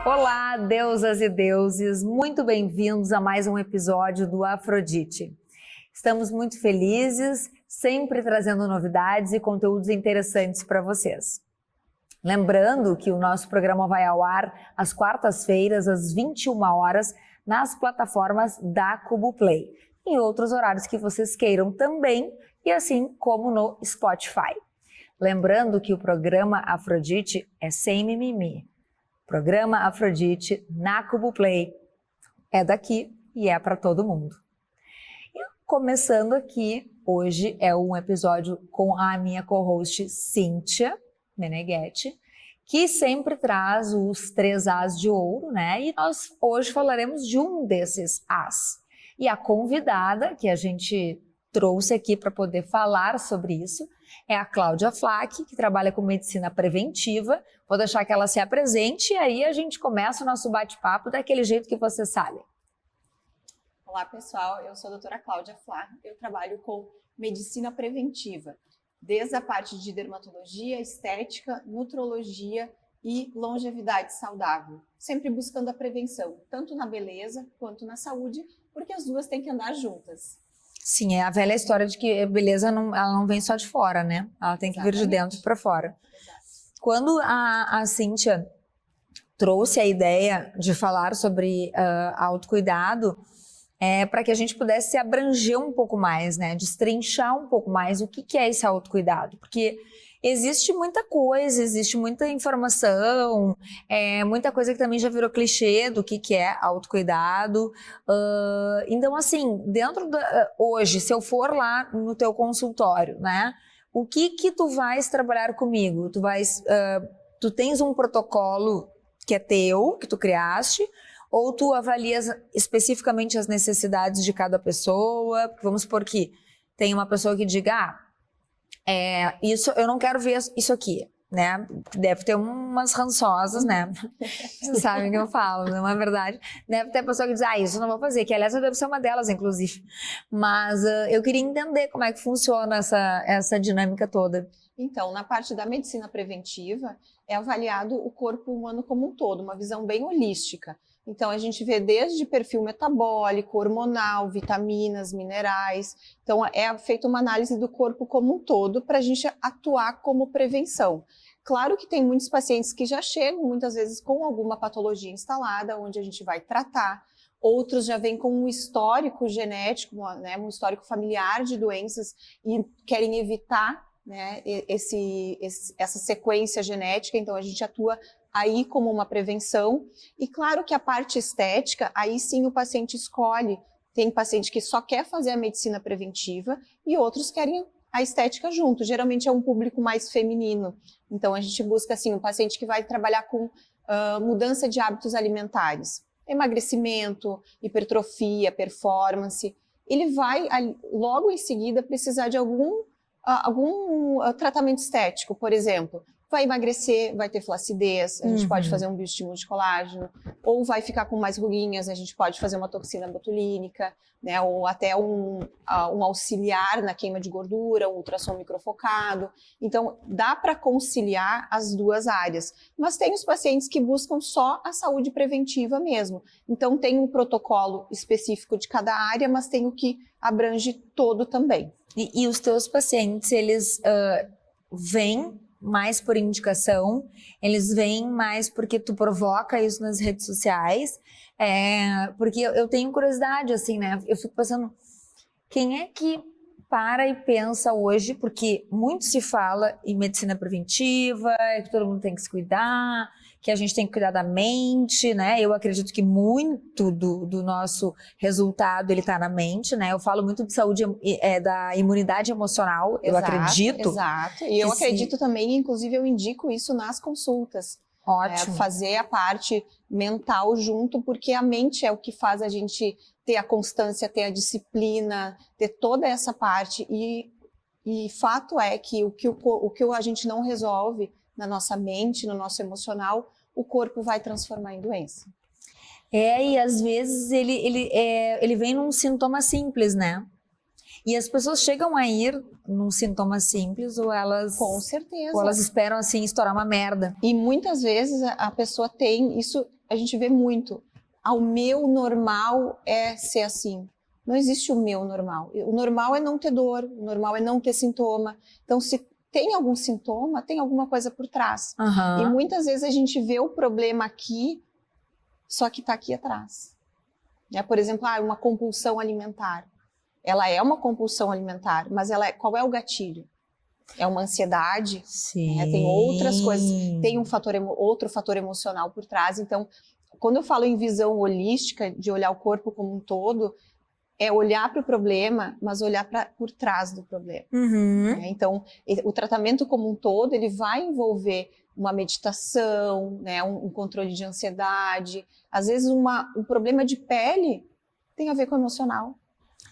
Olá, deusas e deuses, muito bem-vindos a mais um episódio do Afrodite. Estamos muito felizes, sempre trazendo novidades e conteúdos interessantes para vocês. Lembrando que o nosso programa vai ao ar às quartas-feiras, às 21 horas, nas plataformas da Cubo Play, em outros horários que vocês queiram também, e assim como no Spotify. Lembrando que o programa Afrodite é sem mimimi. Programa Afrodite na Cubo Play é daqui e é para todo mundo. E começando aqui, hoje é um episódio com a minha co-host Cíntia Meneghetti, que sempre traz os 3 As de ouro, né? E nós hoje falaremos de um desses As. E a convidada que a gente trouxe aqui para poder falar sobre isso é a Cláudia Flack, que trabalha com medicina preventiva. Vou deixar que ela se apresente e aí a gente começa o nosso bate-papo daquele jeito que vocês sabem. Olá, pessoal. Eu sou a doutora Cláudia Flack. Eu trabalho com medicina preventiva, desde a parte de dermatologia, estética, nutrologia e longevidade saudável, sempre buscando a prevenção, tanto na beleza quanto na saúde, porque as duas têm que andar juntas. Sim, é a velha história de que a beleza ela não vem só de fora, né? Ela tem que vir de dentro para fora. Exato. Quando a Cíntia trouxe a ideia de falar sobre autocuidado, para que a gente pudesse abranger um pouco mais, né? Destrinchar um pouco mais o que é esse autocuidado. Porque existe muita coisa, existe muita informação, muita coisa que também já virou clichê do que é autocuidado. Então, assim, hoje, se eu for lá no teu consultório, né? O que tu vais trabalhar comigo? Tu tens um protocolo que é teu, que tu criaste, ou tu avalias especificamente as necessidades de cada pessoa? Vamos supor que tem uma pessoa que diga, isso, eu não quero ver isso aqui, né? Deve ter umas rançosas, né? Vocês sabem o que eu falo, não é verdade? Deve ter pessoa que diz, isso eu não vou fazer, que aliás eu devo ser uma delas, inclusive. Mas eu queria entender como é que funciona essa dinâmica toda. Então, na parte da medicina preventiva, é avaliado o corpo humano como um todo, uma visão bem holística. Então, a gente vê desde perfil metabólico, hormonal, vitaminas, minerais. Então, é feita uma análise do corpo como um todo para a gente atuar como prevenção. Claro que tem muitos pacientes que já chegam, muitas vezes, com alguma patologia instalada, onde a gente vai tratar. Outros já vêm com um histórico genético, né, um histórico familiar de doenças e querem evitar, né, essa sequência genética. Então, a gente atua aí como uma prevenção. E claro que a parte estética, aí sim o paciente escolhe. Tem paciente que só quer fazer a medicina preventiva e outros querem a estética junto. Geralmente é um público mais feminino. Então a gente busca assim um paciente que vai trabalhar com mudança de hábitos alimentares, emagrecimento, hipertrofia, performance. Ele vai logo em seguida precisar de algum tratamento estético, por exemplo. Vai emagrecer, vai ter flacidez, a gente pode fazer um bioestímulo de colágeno, ou vai ficar com mais ruguinhas, a gente pode fazer uma toxina botulínica, né, ou até um auxiliar na queima de gordura, um ultrassom microfocado. Então, dá para conciliar as duas áreas. Mas tem os pacientes que buscam só a saúde preventiva mesmo. Então, tem um protocolo específico de cada área, mas tem o que abrange todo também. E os teus pacientes, eles vêm mais por indicação, eles vêm mais porque tu provoca isso nas redes sociais, porque eu tenho curiosidade, assim, né? Eu fico pensando, quem é que para e pensa hoje, porque muito se fala em medicina preventiva, que todo mundo tem que se cuidar, que a gente tem que cuidar da mente, né? Eu acredito que muito do nosso resultado, ele tá na mente, né? Eu falo muito de saúde, da imunidade emocional, eu acredito. Exato, e eu acredito também, inclusive eu indico isso nas consultas. Ótimo. Fazer a parte mental junto, porque a mente é o que faz a gente ter a constância, ter a disciplina, ter toda essa parte. E fato é que o que a gente não resolve na nossa mente, no nosso emocional, o corpo vai transformar em doença. E às vezes ele vem num sintoma simples, né? E as pessoas chegam a ir num sintoma simples ou elas... Com certeza. Ou elas esperam, assim, estourar uma merda. E muitas vezes a pessoa tem, isso a gente vê muito, o meu normal é ser assim. Não existe o meu normal. O normal é não ter dor, o normal é não ter sintoma. Então, se tem algum sintoma, tem alguma coisa por trás. E muitas vezes a gente vê o problema aqui, só que está aqui atrás. Por exemplo, uma compulsão alimentar. Ela é uma compulsão alimentar, mas qual é o gatilho? É uma ansiedade, Sim. Tem outras coisas, tem outro fator emocional por trás. Então, quando eu falo em visão holística, de olhar o corpo como um todo, é olhar para o problema, mas olhar por trás do problema. Então, o tratamento como um todo, ele vai envolver uma meditação, um controle de ansiedade. Às vezes, um problema de pele tem a ver com o emocional.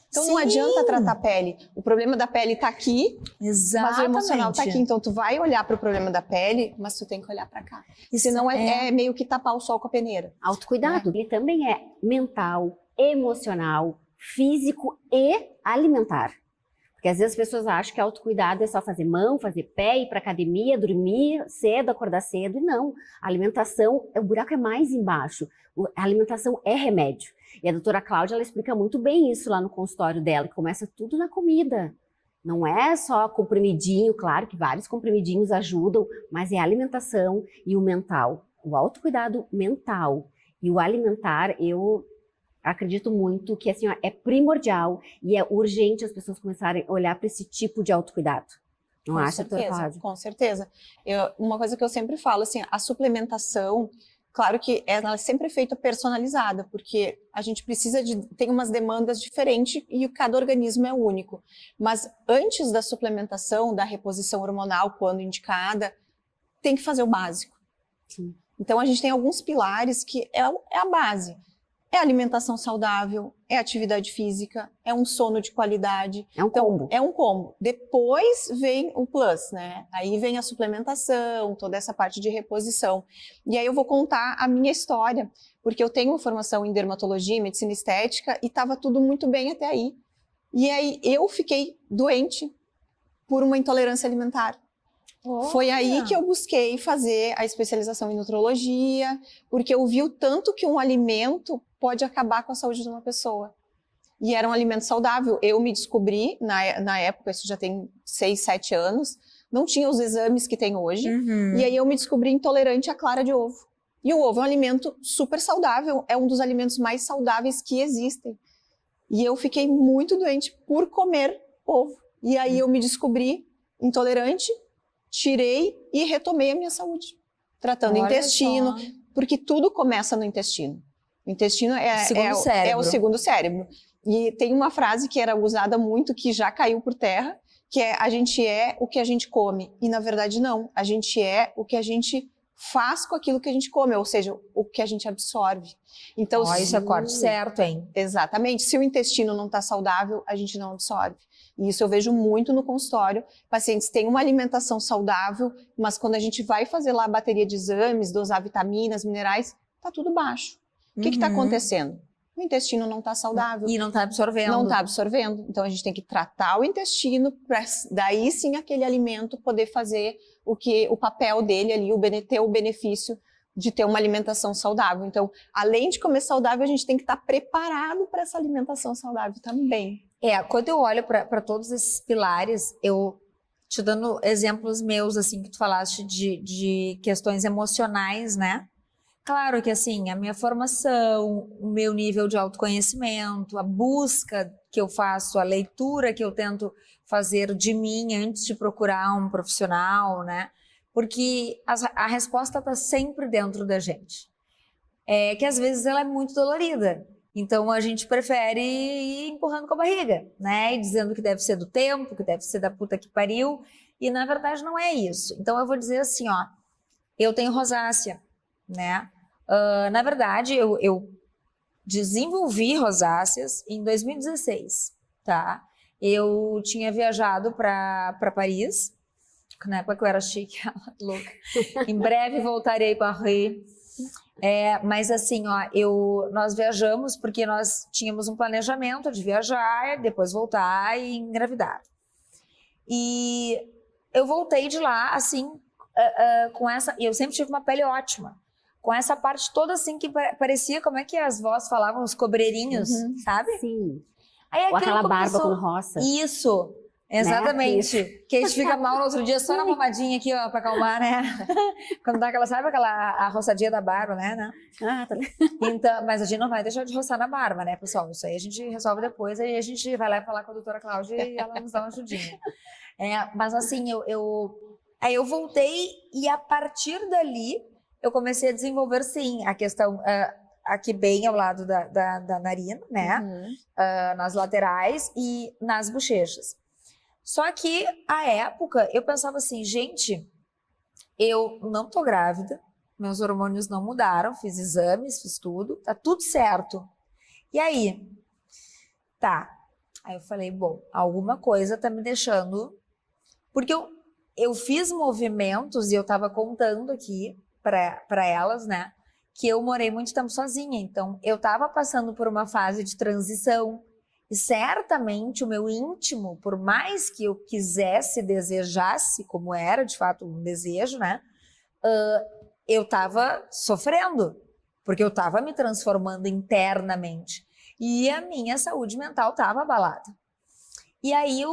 Então, não adianta tratar a pele. O problema da pele está aqui, mas o emocional está aqui. Então, tu vai olhar para o problema da pele, mas tu tem que olhar para cá. Senão é meio que tapar o sol com a peneira. Autocuidado. Ele também é mental, emocional, físico e alimentar. Porque às vezes as pessoas acham que autocuidado é só fazer mão, fazer pé, ir para academia, dormir cedo, acordar cedo. E não. A alimentação, o buraco é mais embaixo. A alimentação é remédio. E a doutora Cláudia, ela explica muito bem isso lá no consultório dela, que começa tudo na comida. Não é só comprimidinho, claro que vários comprimidinhos ajudam, mas é a alimentação e o mental. O autocuidado mental e o alimentar, eu acredito muito que assim, é primordial e é urgente as pessoas começarem a olhar para esse tipo de autocuidado. Não acha, doutora Cláudia? Com certeza. Uma coisa que eu sempre falo, assim, a suplementação, claro que ela é sempre feita personalizada, porque a gente tem umas demandas diferentes e cada organismo é único. Mas antes da suplementação, da reposição hormonal, quando indicada, tem que fazer o básico. Sim. Então, a gente tem alguns pilares que é a base. É alimentação saudável, é atividade física, é um sono de qualidade. É um combo. É um combo. Depois vem o plus, né? Aí vem a suplementação, toda essa parte de reposição. E aí eu vou contar a minha história, porque eu tenho uma formação em dermatologia e medicina estética e estava tudo muito bem até aí. E aí eu fiquei doente por uma intolerância alimentar. Foi aí que eu busquei fazer a especialização em nutrologia, porque eu vi o tanto que um alimento pode acabar com a saúde de uma pessoa. E era um alimento saudável. Eu me descobri, na época, isso já tem 6, 7 anos, não tinha os exames que tem hoje, e aí eu me descobri intolerante à clara de ovo. E o ovo é um alimento super saudável, é um dos alimentos mais saudáveis que existem. E eu fiquei muito doente por comer ovo. E aí eu me descobri intolerante, tirei e retomei a minha saúde, tratando o intestino, porque tudo começa no intestino. O intestino é o segundo cérebro. E tem uma frase que era usada muito, que já caiu por terra, que é: a gente é o que a gente come. E na verdade não, a gente é o que a gente faz com aquilo que a gente come, ou seja, o que a gente absorve. Então, isso é corte certo, hein? Exatamente. Se o intestino não está saudável, a gente não absorve. E isso eu vejo muito no consultório. Pacientes têm uma alimentação saudável, mas quando a gente vai fazer lá a bateria de exames, dosar vitaminas, minerais, tá tudo baixo. O que está acontecendo? O intestino não está saudável. E não está absorvendo. Não está absorvendo. Então a gente tem que tratar o intestino para daí sim aquele alimento poder fazer o papel dele ali, ter o benefício de ter uma alimentação saudável. Então, além de comer saudável, a gente tem que estar preparado para essa alimentação saudável também. Quando eu olho para todos esses pilares, eu te dando exemplos meus, assim, que tu falaste de questões emocionais, né? Claro que, assim, a minha formação, o meu nível de autoconhecimento, a busca que eu faço, a leitura que eu tento fazer de mim antes de procurar um profissional, né? Porque a resposta está sempre dentro da gente. Que às vezes ela é muito dolorida. Então a gente prefere ir empurrando com a barriga, né? E dizendo que deve ser do tempo, que deve ser da puta que pariu. E na verdade não é isso. Então eu vou dizer assim, ó, eu tenho rosácea, né? Na verdade eu desenvolvi rosáceas em 2016, tá? Eu tinha viajado para Paris, na época que eu era chique, louca. Em breve voltarei para Paris. Mas assim, ó, nós viajamos porque nós tínhamos um planejamento de viajar, depois voltar e engravidar. E eu voltei de lá, assim, com essa... E eu sempre tive uma pele ótima. Com essa parte toda, assim, que parecia, como é que as vós falavam, os cobreirinhos, sabe? Sim. Aí Ou aquela começou... barba com roça. Isso, exatamente. Né? Que a gente fica mal no outro dia só na pomadinha aqui, ó, pra acalmar, né? Quando dá aquela, sabe a roçadinha da barba, né? Ah, tá. Então, mas a gente não vai deixar de roçar na barba, né, pessoal? Isso aí a gente resolve depois, aí a gente vai lá falar com a doutora Cláudia e ela nos dá uma ajudinha. Mas assim, aí eu voltei e a partir dali eu comecei a desenvolver, sim, a questão aqui bem ao lado da narina, né? Nas laterais e nas bochechas. Só que, à época, eu pensava assim, gente, eu não tô grávida, meus hormônios não mudaram, fiz exames, fiz tudo, tá tudo certo. E aí? Tá. Aí eu falei, bom, alguma coisa tá me deixando... Porque eu fiz movimentos e eu tava contando aqui para elas, né, que eu morei muito tempo sozinha, então eu tava passando por uma fase de transição e certamente o meu íntimo, por mais que eu quisesse, desejasse, como era de fato um desejo, né, eu tava sofrendo, porque eu tava me transformando internamente e a minha saúde mental tava abalada. E aí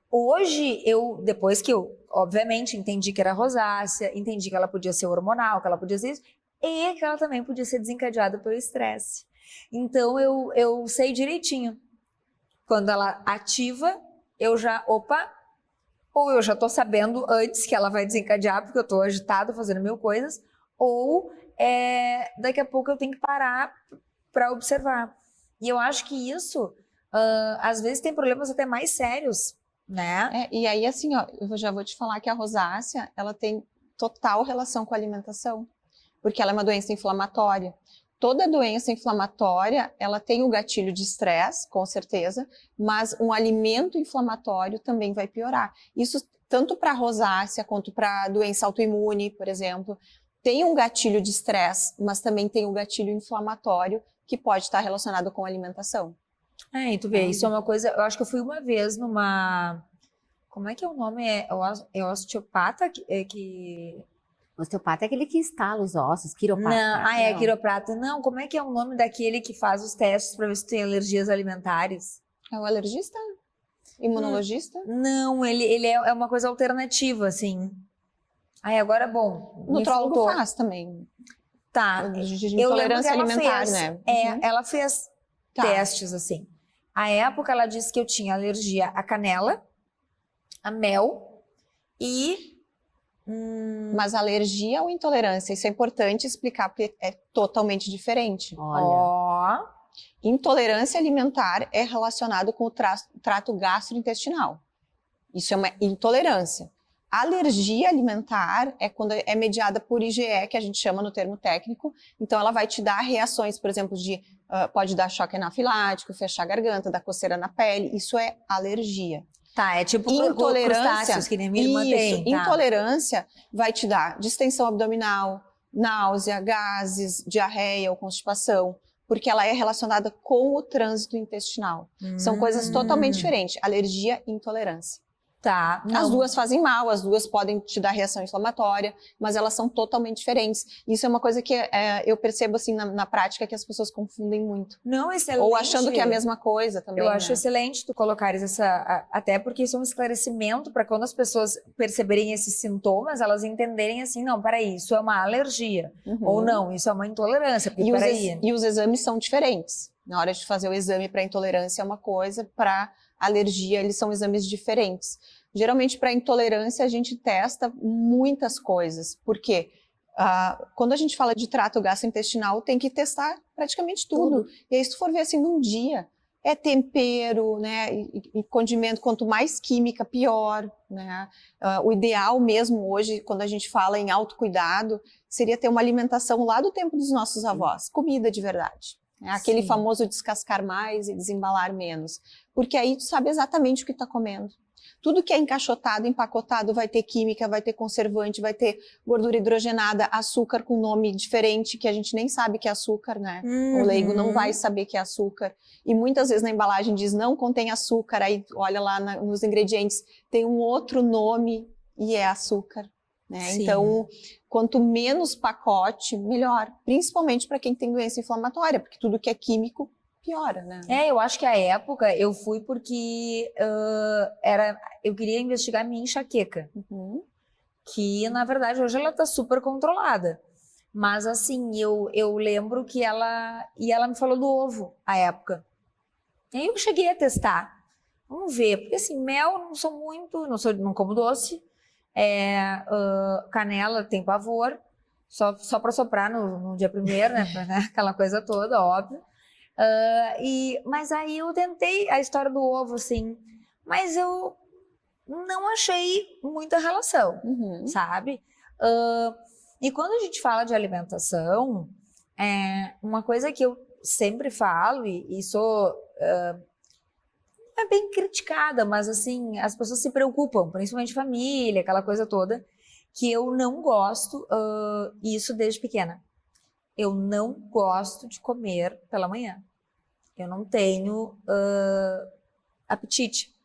hoje, depois que eu, obviamente, entendi que era rosácea, entendi que ela podia ser hormonal, que ela podia ser isso, e que ela também podia ser desencadeada pelo estresse. Então, eu sei direitinho. Quando ela ativa, eu já, ou eu já tô sabendo antes que ela vai desencadear, porque eu tô agitada fazendo mil coisas, ou daqui a pouco eu tenho que parar para observar. E eu acho que isso, às vezes, tem problemas até mais sérios, né? E aí, assim, ó, eu já vou te falar que a rosácea, ela tem total relação com a alimentação, porque ela é uma doença inflamatória. Toda doença inflamatória, ela tem o gatilho de estresse, com certeza, mas um alimento inflamatório também vai piorar. Isso tanto para rosácea quanto para doença autoimune, por exemplo, tem um gatilho de estresse, mas também tem um gatilho inflamatório que pode estar relacionado com a alimentação. E tu vê, isso é uma coisa, eu acho que eu fui uma vez numa, como é que é o nome? É osteopata que... Osteopata é aquele que instala os ossos, quiropata. Não, quiroprata. Não, como é que é o nome daquele que faz os testes para ver se tem alergias alimentares? É o alergista? Imunologista? Não, ele é uma coisa alternativa, assim. Agora, bom... Nutrólogo faz também. Tá. De intolerância alimentar, né? Ela fez testes, assim. À época, ela disse que eu tinha alergia à canela, a mel e... Mas alergia ou intolerância? Isso é importante explicar, porque é totalmente diferente. Olha. Intolerância alimentar é relacionado com o trato gastrointestinal. Isso é uma intolerância. Alergia alimentar é quando é mediada por IgE, que a gente chama no termo técnico. Então, ela vai te dar reações, por exemplo, pode dar choque anafilático, fechar a garganta, dar coceira na pele. Isso é alergia. Tá, é tipo intolerância, que nem minha irmã tem. Tá. Intolerância vai te dar distensão abdominal, náusea, gases, diarreia ou constipação, porque ela é relacionada com o trânsito intestinal. São coisas totalmente diferentes, alergia e intolerância. Tá. As duas fazem mal, as duas podem te dar reação inflamatória, mas elas são totalmente diferentes. Isso é uma coisa que eu percebo assim na prática que as pessoas confundem muito. Não, excelente. Ou achando que é a mesma coisa também. Eu acho excelente tu colocares até porque isso é um esclarecimento para quando as pessoas perceberem esses sintomas, elas entenderem assim, não, peraí, isso é uma alergia. Ou não, isso é uma intolerância. Porque, e os exames são diferentes. Na hora de fazer o exame para intolerância é uma coisa, para alergia eles são exames diferentes. Geralmente para intolerância a gente testa muitas coisas, porque quando a gente fala de trato gastrointestinal tem que testar praticamente tudo. E aí se tu for ver assim num dia, é tempero, né, e condimento, quanto mais química pior, né. O ideal mesmo hoje, quando a gente fala em autocuidado, seria ter uma alimentação lá do tempo dos nossos avós, comida de verdade. Aquele Sim. famoso descascar mais e desembalar menos. Porque aí tu sabe exatamente o que tá comendo. Tudo que é encaixotado, empacotado, vai ter química, vai ter conservante, vai ter gordura hidrogenada, açúcar com nome diferente, que a gente nem sabe que é açúcar, né? O leigo não vai saber que é açúcar. E muitas vezes na embalagem diz não contém açúcar, aí olha lá nos ingredientes, tem um outro nome e é açúcar, né? Então, quanto menos pacote, melhor. Principalmente para quem tem doença inflamatória, porque tudo que é químico piora, né? Eu acho que a época eu fui porque eu queria investigar a minha enxaqueca, que na verdade hoje ela tá super controlada. Mas assim, eu lembro que ela me falou do ovo à época. E aí eu cheguei a testar. Vamos ver, porque assim, mel não sou muito, não como doce. Canela tem pavor, só para soprar no dia primeiro, né? Aquela coisa toda, óbvio. Mas aí eu tentei a história do ovo, assim, mas eu não achei muita relação, sabe? E quando a gente fala de alimentação, uma coisa que eu sempre falo e sou é bem criticada, mas assim, as pessoas se preocupam, principalmente família, aquela coisa toda, que eu não gosto, isso desde pequena. Eu não gosto de comer pela manhã. Eu não tenho apetite.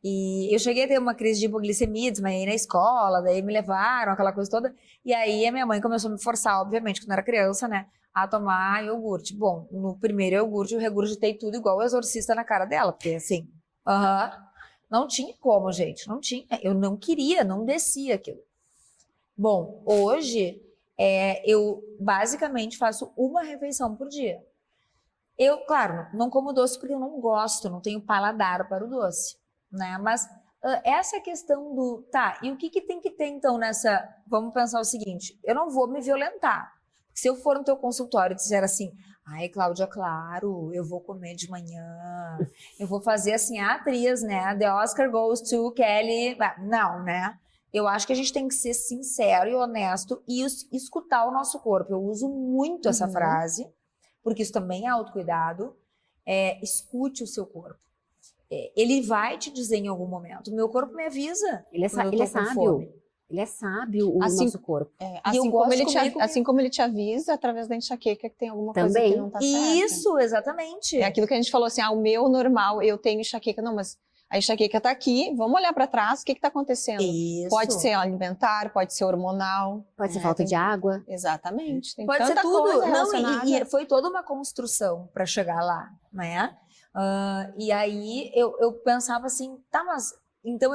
E eu cheguei a ter uma crise de hipoglicemia, desmaiei na escola, daí me levaram, aquela coisa toda. E aí a minha mãe começou a me forçar, obviamente, quando eu era criança, né, a tomar iogurte. Bom, no primeiro iogurte eu regurgitei tudo igual o exorcista na cara dela, porque assim, não tinha como, gente, não tinha. Eu não queria, não descia aquilo. Bom, hoje eu basicamente faço uma refeição por dia. Eu, claro, não como doce porque eu não gosto, não tenho paladar para o doce, né? Mas essa questão do, e o que tem que ter então nessa, vamos pensar o seguinte, eu não vou me violentar. Se eu for no teu consultório e disser assim, ai, Cláudia, claro, eu vou comer de manhã, eu vou fazer assim, a atriz, né? The Oscar goes to Kelly. Não, né? Eu acho que a gente tem que ser sincero e honesto e escutar o nosso corpo. Eu uso muito essa frase, porque isso também é autocuidado. Escute o seu corpo. Ele vai te dizer em algum momento. Meu corpo me avisa. Ele é sábio. Ele é sábio, o nosso corpo. Assim como ele te avisa através da enxaqueca que tem alguma coisa que não tá certa. Isso, exatamente. É aquilo que a gente falou assim, o meu normal, eu tenho enxaqueca. Não, mas a enxaqueca tá aqui, vamos olhar para trás, o que tá acontecendo? Isso. Pode ser alimentar, pode ser hormonal. Pode ser falta de água. Exatamente. Tem pode tanta ser tudo. Coisa não, e foi toda uma construção para chegar lá, né? E aí eu pensava assim, mas então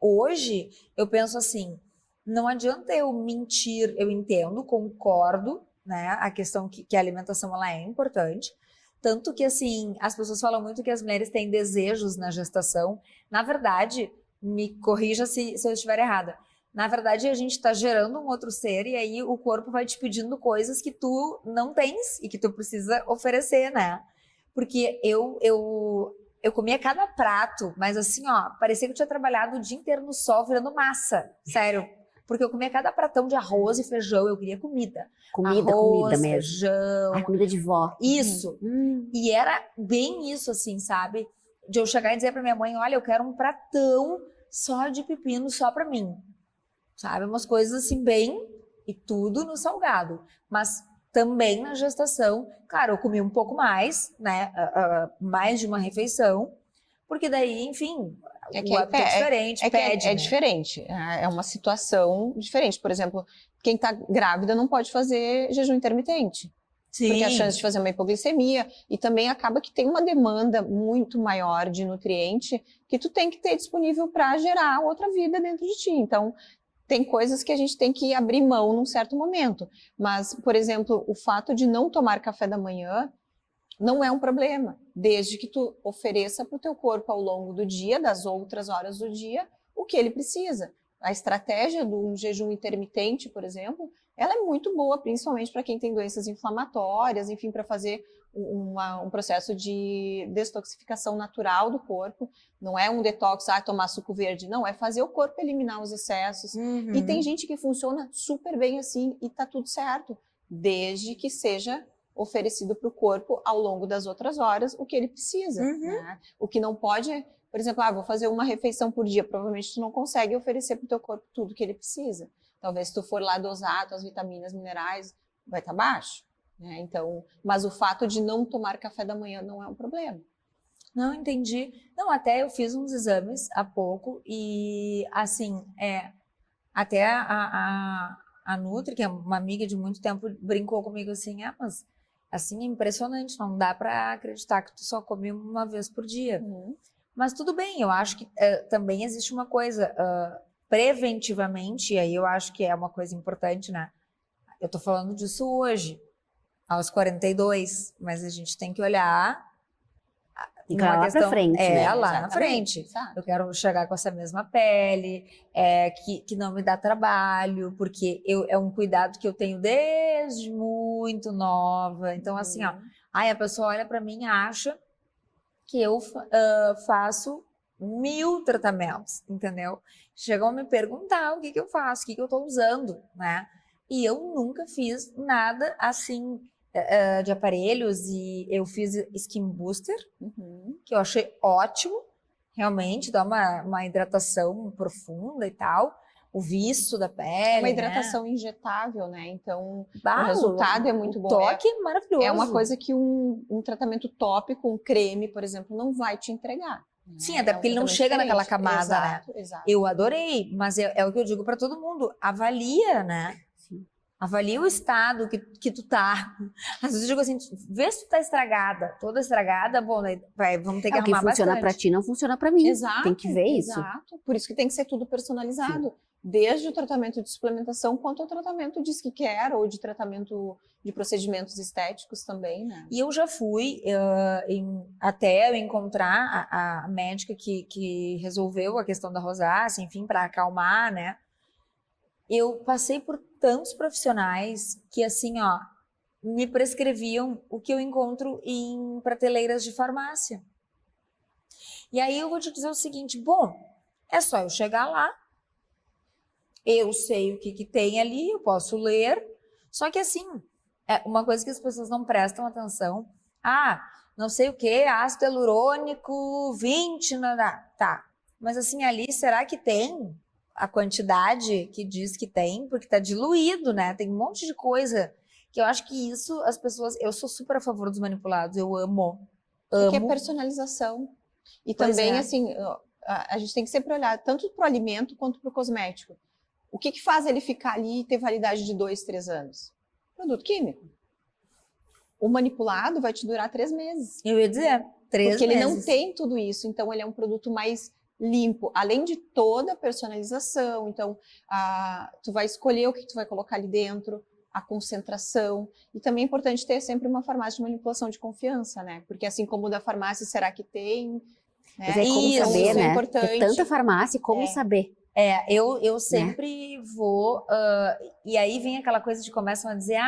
hoje eu penso assim, não adianta eu mentir, eu entendo, concordo, né? A questão que a alimentação ela é importante, tanto que assim, as pessoas falam muito que as mulheres têm desejos na gestação. Na verdade, me corrija se eu estiver errada. Na verdade, a gente está gerando um outro ser e aí o corpo vai te pedindo coisas que tu não tens e que tu precisa oferecer, né? Porque eu comia cada prato, mas assim, parecia que eu tinha trabalhado o dia inteiro no sol virando massa, sério. Porque eu comia cada pratão de arroz e feijão, eu queria comida. Comida mesmo. Feijão. Comida de vó. Isso. E era bem isso, assim, sabe? De eu chegar e dizer pra minha mãe, olha, eu quero um pratão só de pepino, só pra mim. Sabe? Umas coisas assim, bem... E tudo no salgado. Mas também na gestação, claro, eu comi um pouco mais, né? Mais de uma refeição. Porque daí, enfim... o hábito é diferente, pede, é né? diferente, é uma situação diferente. Por exemplo, quem está grávida não pode fazer jejum intermitente. Sim. Porque a chance de fazer uma hipoglicemia e também acaba que tem uma demanda muito maior de nutriente que tu tem que ter disponível para gerar outra vida dentro de ti. Então, tem coisas que a gente tem que abrir mão num certo momento. Mas, por exemplo, o fato de não tomar café da manhã não é um problema, desde que tu ofereça para o teu corpo ao longo do dia, das outras horas do dia, o que ele precisa. A estratégia do jejum intermitente, por exemplo, ela é muito boa, principalmente para quem tem doenças inflamatórias, enfim, para fazer um processo de detoxificação natural do corpo. Não é um detox, tomar suco verde, não, é fazer o corpo eliminar os excessos. E tem gente que funciona super bem assim e tá tudo certo, desde que seja oferecido para o corpo ao longo das outras horas o que ele precisa. Né? O que não pode Por exemplo, vou fazer uma refeição por dia. Provavelmente tu não consegue oferecer para o teu corpo tudo que ele precisa. Talvez se tu for lá dosar tuas vitaminas, minerais, vai estar baixo, né? Então, mas o fato de não tomar café da manhã não é um problema. Não, entendi. Não, até eu fiz uns exames há pouco e, assim, até a Nutri, que é uma amiga de muito tempo, brincou comigo assim, mas, assim, é impressionante, não dá para acreditar que tu só come uma vez por dia. Mas tudo bem, eu acho que também existe uma coisa, preventivamente, e aí eu acho que é uma coisa importante, né? Eu tô falando disso hoje, aos 42, mas a gente tem que olhar E lá pra frente, né? Lá na frente. Exato. Eu quero chegar com essa mesma pele, que não me dá trabalho, porque é um cuidado que eu tenho desde muito nova. Então, assim, a pessoa olha pra mim e acha que eu faço 1000 tratamentos, entendeu? Chegam a me perguntar o que eu faço, o que eu tô usando, né? E eu nunca fiz nada assim de aparelhos, e eu fiz Skin Booster, que eu achei ótimo, realmente, dá uma hidratação profunda e tal, o viço da pele, É uma hidratação injetável, né? Então, o resultado é muito bom. O toque é maravilhoso. É uma coisa que um tratamento tópico, um creme, por exemplo, não vai te entregar. Sim, até porque ele não chega naquela camada, exato, né? Exato. Eu adorei, mas é o que eu digo para todo mundo, avalia, né? Avalia o estado que tu tá. Às vezes eu digo assim, vê se tu tá estragada. Toda estragada, bom, vamos ter que arrumar bastante. O que funciona pra ti não funciona pra mim. Exato. Tem que ver isso. Exato. Por isso que tem que ser tudo personalizado. Sim. Desde o tratamento de suplementação, quanto ao tratamento de skincare ou de tratamento de procedimentos estéticos também, né? E eu já fui, até eu encontrar a médica que resolveu a questão da rosácea, enfim, para acalmar, né? Eu passei por tantos profissionais que, assim, me prescreviam o que eu encontro em prateleiras de farmácia. E aí eu vou te dizer o seguinte, bom, é só eu chegar lá, eu sei o que tem ali, eu posso ler, só que assim, uma coisa que as pessoas não prestam atenção, não sei o que, ácido hialurônico 20, tá, mas assim, ali, será que tem a quantidade que diz que tem? Porque tá diluído, né? Tem um monte de coisa que eu acho que isso, as pessoas, eu sou super a favor dos manipulados, eu amo. Porque é personalização. E pois também, assim, a gente tem que sempre olhar tanto para o alimento quanto para o cosmético. O que faz ele ficar ali e ter validade de 2, 3 anos? Produto químico. O manipulado vai te durar 3 meses. Eu ia dizer, 3 meses. Porque ele não tem tudo isso, então ele é um produto mais limpo, além de toda a personalização. Então, tu vai escolher o que tu vai colocar ali dentro, a concentração. E também é importante ter sempre uma farmácia de manipulação de confiança, né? Porque assim como o da farmácia, será que tem? Né? Mas como saber, isso né? É importante. Tem tanta farmácia, como saber? Eu sempre vou... e aí vem aquela coisa de começam a dizer,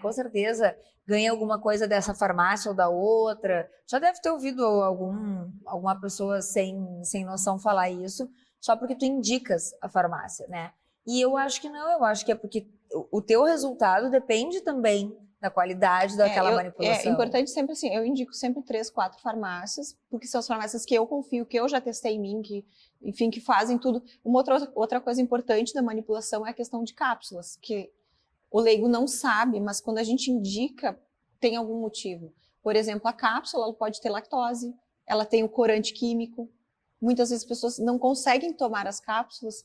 com certeza ganha alguma coisa dessa farmácia ou da outra. Já deve ter ouvido alguma pessoa sem noção falar isso, só porque tu indicas a farmácia, né? E eu acho que não, eu acho que é porque o teu resultado depende também da qualidade daquela manipulação. É importante sempre assim, eu indico sempre 3, 4 farmácias, porque são as farmácias que eu confio, que eu já testei em mim, que, enfim, que fazem tudo. Uma outra coisa importante da manipulação é a questão de cápsulas, que o leigo não sabe, mas quando a gente indica, tem algum motivo. Por exemplo, a cápsula ela pode ter lactose, ela tem o corante químico. Muitas vezes as pessoas não conseguem tomar as cápsulas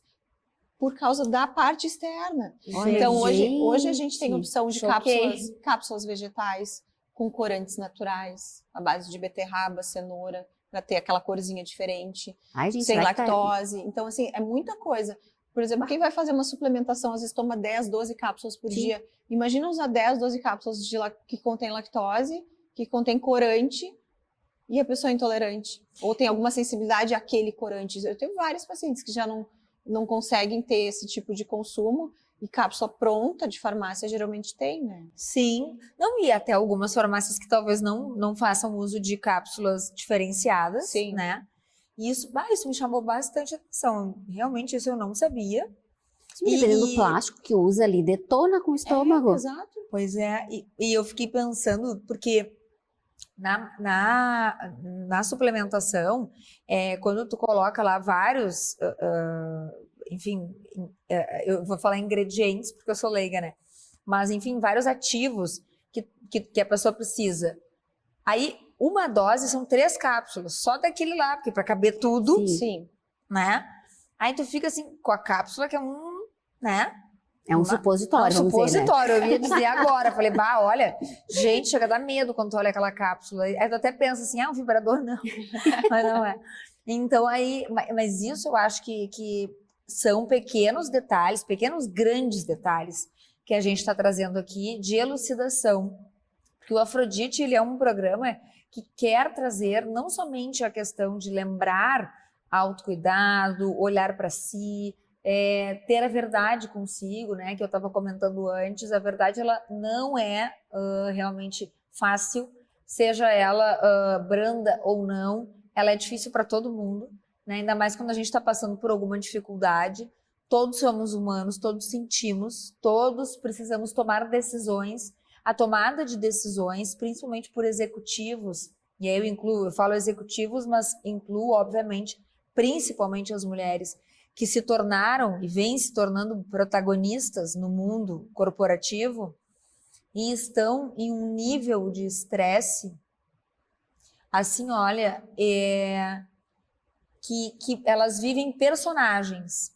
por causa da parte externa. Então, hoje a gente tem opção de cápsulas vegetais com corantes naturais, à base de beterraba, cenoura, para ter aquela corzinha diferente, sem lactose. Então, assim, é muita coisa. Por exemplo, quem vai fazer uma suplementação, às vezes toma 10, 12 cápsulas por dia. Imagina usar 10, 12 cápsulas que contém lactose, que contém corante, e a pessoa é intolerante. Ou tem alguma sensibilidade àquele corante. Eu tenho vários pacientes que já não conseguem ter esse tipo de consumo, e cápsula pronta de farmácia geralmente tem, né? Sim. Não, e até algumas farmácias que talvez não façam uso de cápsulas diferenciadas, né? E isso me chamou bastante atenção. Realmente, isso eu não sabia. Dependendo do plástico que usa ali, detona com o estômago. Exato. Pois é, e eu fiquei pensando, porque Na suplementação, quando tu coloca lá vários, enfim, eu vou falar ingredientes porque eu sou leiga, né? Mas, enfim, vários ativos que a pessoa precisa. Aí, uma dose são 3 cápsulas, só daquele lá, porque para caber tudo, Sim. né? Aí tu fica assim, com a cápsula que é né? É um supositório, vamos dizer, né? supositório, eu ia dizer agora. Falei, olha, gente, chega a dar medo quando tu olha aquela cápsula. Aí tu até pensa assim, um vibrador não. Mas não é. Então aí, mas isso eu acho que são pequenos detalhes, pequenos grandes detalhes que a gente está trazendo aqui de elucidação. Porque o Afrodite, ele é um programa que quer trazer não somente a questão de lembrar autocuidado, olhar para si, ter a verdade consigo, né? Que eu estava comentando antes, a verdade ela não é realmente fácil, seja ela branda ou não, ela é difícil para todo mundo, né? Ainda mais quando a gente está passando por alguma dificuldade. Todos somos humanos, todos sentimos, todos precisamos tomar decisões. A tomada de decisões, principalmente por executivos, e aí eu falo executivos, mas incluo, obviamente, principalmente as mulheres, que se tornaram e vêm se tornando protagonistas no mundo corporativo e estão em um nível de estresse, assim, olha, que elas vivem personagens.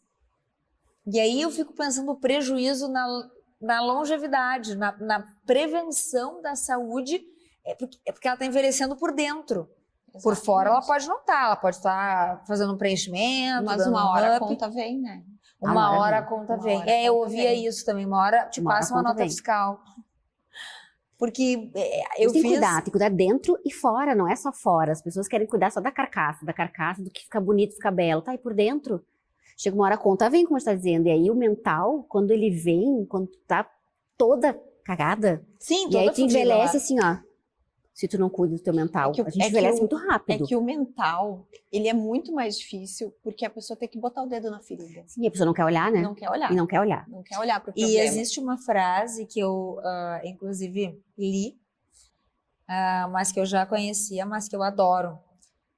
E aí eu fico pensando o prejuízo na longevidade, na prevenção da saúde, porque ela está envelhecendo por dentro. Exatamente. Por fora ela pode não estar, ela pode estar fazendo um preenchimento, mas uma hora a conta vem, né? Uma hora a conta vem. Eu ouvia isso também, uma hora te passa uma nota fiscal. Porque eu tem que cuidar dentro e fora, não é só fora. As pessoas querem cuidar só da carcaça, do que fica bonito, fica belo. Tá aí por dentro. Chega uma hora a conta vem, como você está dizendo. E aí o mental, quando ele vem, quando tu tá toda cagada. Sim, toda. E aí tu envelhece assim, ó. Se tu não cuida do teu mental. A gente envelhece muito rápido. É que o mental, ele é muito mais difícil porque a pessoa tem que botar o dedo na ferida. Sim, a pessoa não quer olhar, né? Não quer olhar. E não quer olhar. Não quer olhar pro problema. E existe uma frase que eu, inclusive, li, mas que eu já conhecia, mas que eu adoro.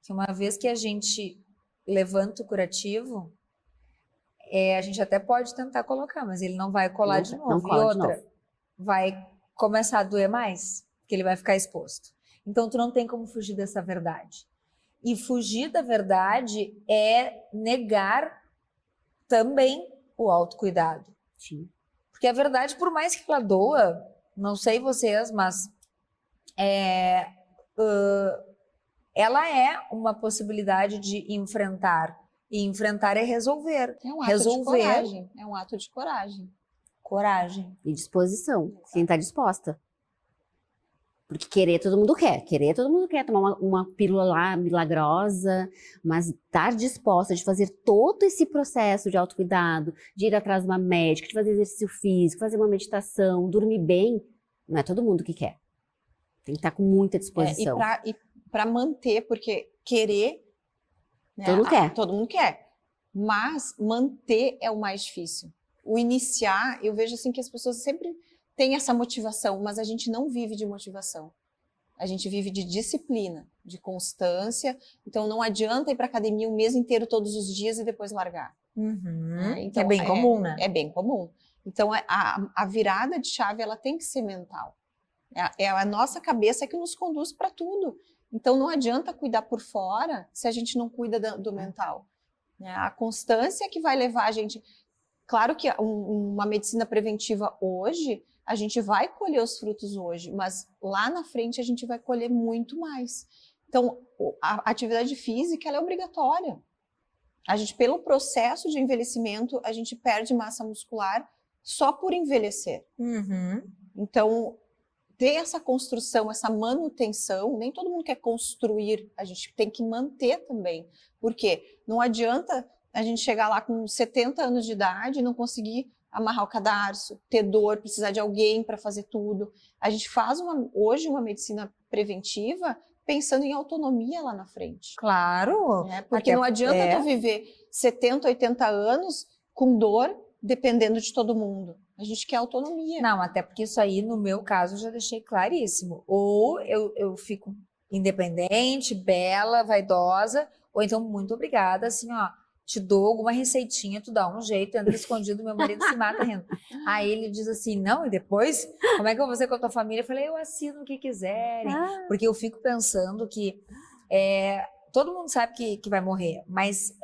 Que uma vez que a gente levanta o curativo, a gente até pode tentar colocar, mas ele não vai colar de novo. Não cola de novo. Vai começar a doer mais, porque ele vai ficar exposto. Então, tu não tem como fugir dessa verdade. E fugir da verdade é negar também o autocuidado. Sim. Porque a verdade, por mais que ela doa, não sei vocês, mas ela é uma possibilidade de enfrentar. E enfrentar é resolver. É um ato de coragem. É um ato de coragem. Coragem. E disposição. Quem está disposta. Porque querer todo mundo quer tomar uma pílula lá milagrosa, mas estar disposta de fazer todo esse processo de autocuidado, de ir atrás de uma médica, de fazer exercício físico, fazer uma meditação, dormir bem, não é todo mundo que quer. Tem que estar com muita disposição. E para manter, porque querer, né, todo mundo quer. Todo mundo quer, mas manter é o mais difícil. O iniciar, eu vejo assim que as pessoas sempre tem essa motivação, mas a gente não vive de motivação. A gente vive de disciplina, de constância. Então, não adianta ir para academia o mês inteiro, todos os dias, e depois largar. Então, é bem comum, né? É bem comum. Então, a virada de chave, ela tem que ser mental. É a nossa cabeça que nos conduz para tudo. Então, não adianta cuidar por fora se a gente não cuida do mental. A constância que vai levar a gente... Claro que uma medicina preventiva hoje... A gente vai colher os frutos hoje, mas lá na frente a gente vai colher muito mais. Então, a atividade física ela é obrigatória. A gente, pelo processo de envelhecimento, a gente perde massa muscular só por envelhecer. Então, ter essa construção, essa manutenção, nem todo mundo quer construir, a gente tem que manter também. Por quê? Não adianta a gente chegar lá com 70 anos de idade e não conseguir amarrar o cadarço, ter dor, precisar de alguém para fazer tudo. A gente faz hoje uma medicina preventiva pensando em autonomia lá na frente. Claro. Porque não adianta tu viver 70, 80 anos com dor, dependendo de todo mundo. A gente quer autonomia. Não, até porque isso aí, no meu caso, eu já deixei claríssimo. Ou eu fico independente, bela, vaidosa, ou então muito obrigada, assim, ó, te dou alguma receitinha, tu dá um jeito, entra escondido, meu marido se mata rindo. Aí ele diz assim, não, e depois, como é que eu vou fazer com a tua família? Eu falei, eu assino o que quiserem, porque eu fico pensando que todo mundo sabe que vai morrer, mas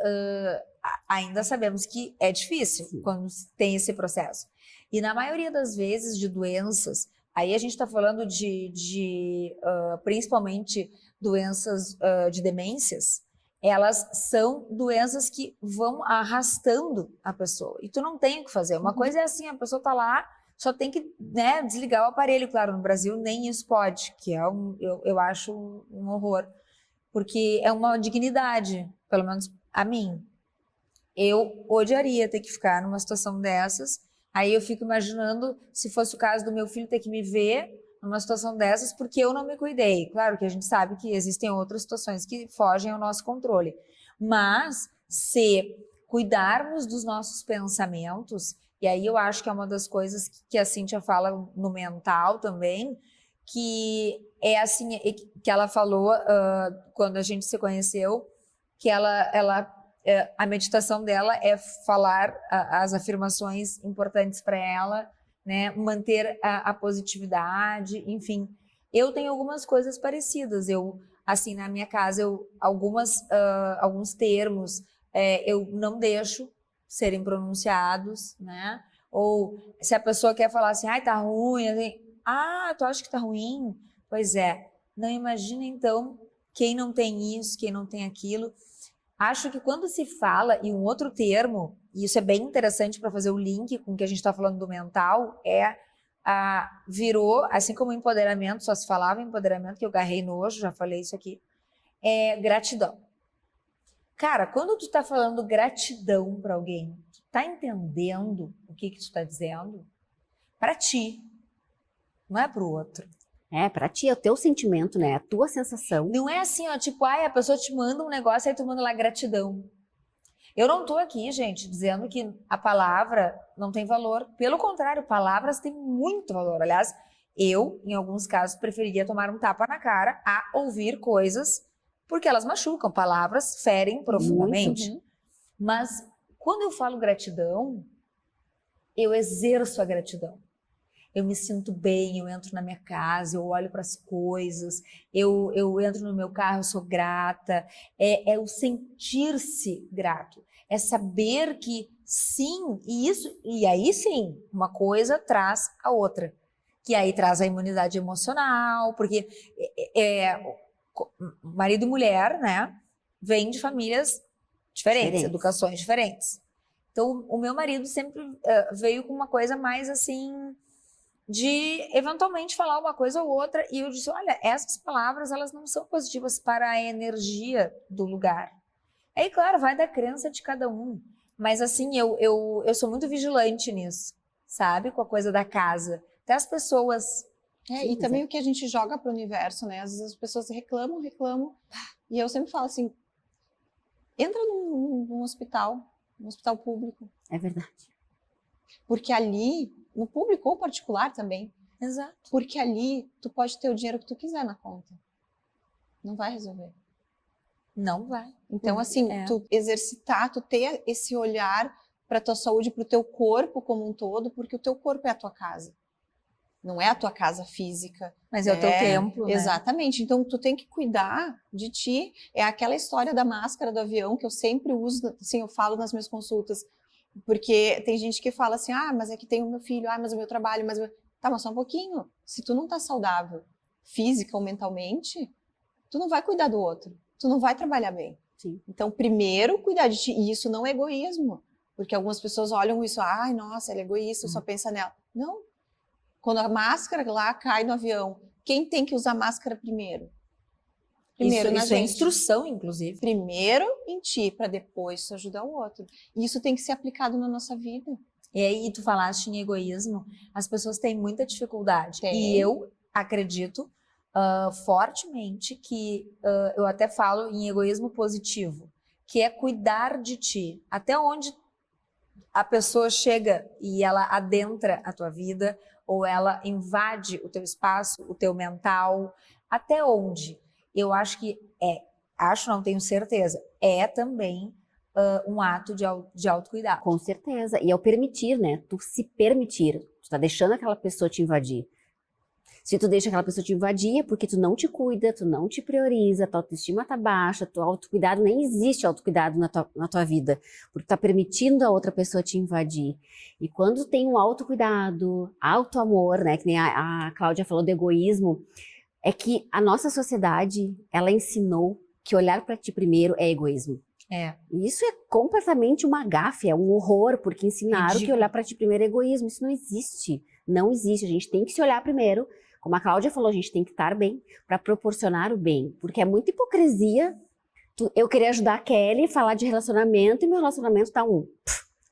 ainda sabemos que é difícil quando tem esse processo. E na maioria das vezes de doenças, aí a gente está falando de principalmente doenças de demências, elas são doenças que vão arrastando a pessoa. E tu não tem o que fazer. Uma coisa é assim, a pessoa está lá, só tem que, né, desligar o aparelho. Claro, no Brasil nem isso pode, que é eu acho um horror. Porque é uma dignidade, pelo menos a mim. Eu odiaria ter que ficar numa situação dessas. Aí eu fico imaginando se fosse o caso do meu filho ter que me ver numa situação dessas porque eu não me cuidei. Claro que a gente sabe que existem outras situações que fogem ao nosso controle. Mas se cuidarmos dos nossos pensamentos, e aí eu acho que é uma das coisas que a Cíntia fala no mental também, que é assim, que ela falou quando a gente se conheceu, que a meditação dela é falar as afirmações importantes para ela, né? Manter a positividade, enfim. Eu tenho algumas coisas parecidas. Eu, assim, na minha casa, alguns termos eu não deixo serem pronunciados, né? Ou se a pessoa quer falar assim, ai, tá ruim, assim, tu acha que tá ruim? Pois é. Não imagina, então, quem não tem isso, quem não tem aquilo. Acho que quando se fala, e um outro termo, e isso é bem interessante para fazer o link com o que a gente está falando do mental, virou, assim como empoderamento, só se falava em empoderamento, que eu garrei nojo, já falei isso aqui, é gratidão. Cara, quando tu está falando gratidão para alguém, tu está entendendo o que tu está dizendo? Para ti, não é para o outro. Pra ti é o teu sentimento, né? A tua sensação. Não é assim, ó, tipo, a pessoa te manda um negócio, aí tu manda lá gratidão. Eu não tô aqui, gente, dizendo que a palavra não tem valor. Pelo contrário, palavras têm muito valor. Aliás, eu, em alguns casos, preferiria tomar um tapa na cara a ouvir coisas, porque elas machucam. Palavras ferem profundamente. Muito. Mas quando eu falo gratidão, eu exerço a gratidão. Eu me sinto bem, eu entro na minha casa, eu olho para as coisas, eu entro no meu carro, eu sou grata. É o sentir-se grato, é saber que sim, e aí sim, uma coisa traz a outra, que aí traz a imunidade emocional, porque marido e mulher, né, vêm de famílias diferentes, educações diferentes. Então, o meu marido sempre veio com uma coisa mais assim, de eventualmente falar uma coisa ou outra, e eu disse, olha, essas palavras, elas não são positivas para a energia do lugar. Aí, claro, vai da crença de cada um, mas assim, eu sou muito vigilante nisso, sabe, com a coisa da casa, até as pessoas... E também o que a gente joga para o universo, né, às vezes as pessoas reclamam, e eu sempre falo assim, entra num hospital público. É verdade. Porque ali, no público ou particular também. Exato. Porque ali, tu pode ter o dinheiro que tu quiser na conta. Não vai resolver. Não vai. Então, assim, tu exercitar, tu ter esse olhar para tua saúde, para o teu corpo como um todo, porque o teu corpo é a tua casa. Não é a tua casa física. Mas é o teu templo, né? Exatamente. Então, tu tem que cuidar de ti. É aquela história da máscara do avião que eu sempre uso, assim, eu falo nas minhas consultas. Porque tem gente que fala assim, mas é que tem o meu filho, mas o meu trabalho, Tá, mas só um pouquinho. Se tu não tá saudável, física ou mentalmente, tu não vai cuidar do outro. Tu não vai trabalhar bem. Sim. Então, primeiro, cuidar de ti. E isso não é egoísmo. Porque algumas pessoas olham isso, nossa, ela é egoísta, só pensa nela. Não. Quando a máscara lá cai no avião, quem tem que usar máscara primeiro? Primeiro isso é instrução, inclusive. Primeiro em ti, para depois ajudar o outro. E isso tem que ser aplicado na nossa vida. E aí, tu falaste em egoísmo, as pessoas têm muita dificuldade. Tem. E eu acredito fortemente que eu até falo em egoísmo positivo, que é cuidar de ti. Até onde a pessoa chega e ela adentra a tua vida, ou ela invade o teu espaço, o teu mental, até onde? eu acho que não tenho certeza, também um ato de autocuidado. Com certeza. E é o permitir, né? Tu se permitir. Tu tá deixando aquela pessoa te invadir. Se tu deixa aquela pessoa te invadir, é porque tu não te cuida, tu não te prioriza, tua autoestima tá baixa, teu autocuidado, nem existe autocuidado na tua vida, porque tu tá permitindo a outra pessoa te invadir. E quando tem um autocuidado, autoamor, né, que nem a Cláudia falou do egoísmo, é que a nossa sociedade, ela ensinou que olhar para ti primeiro é egoísmo. E isso é completamente uma gafe, é um horror, porque ensinaram que olhar para ti primeiro é egoísmo. Isso não existe. Não existe. A gente tem que se olhar primeiro. Como a Cláudia falou, a gente tem que estar bem para proporcionar o bem. Porque é muita hipocrisia eu querer ajudar a Kelly, falar de relacionamento, e meu relacionamento tá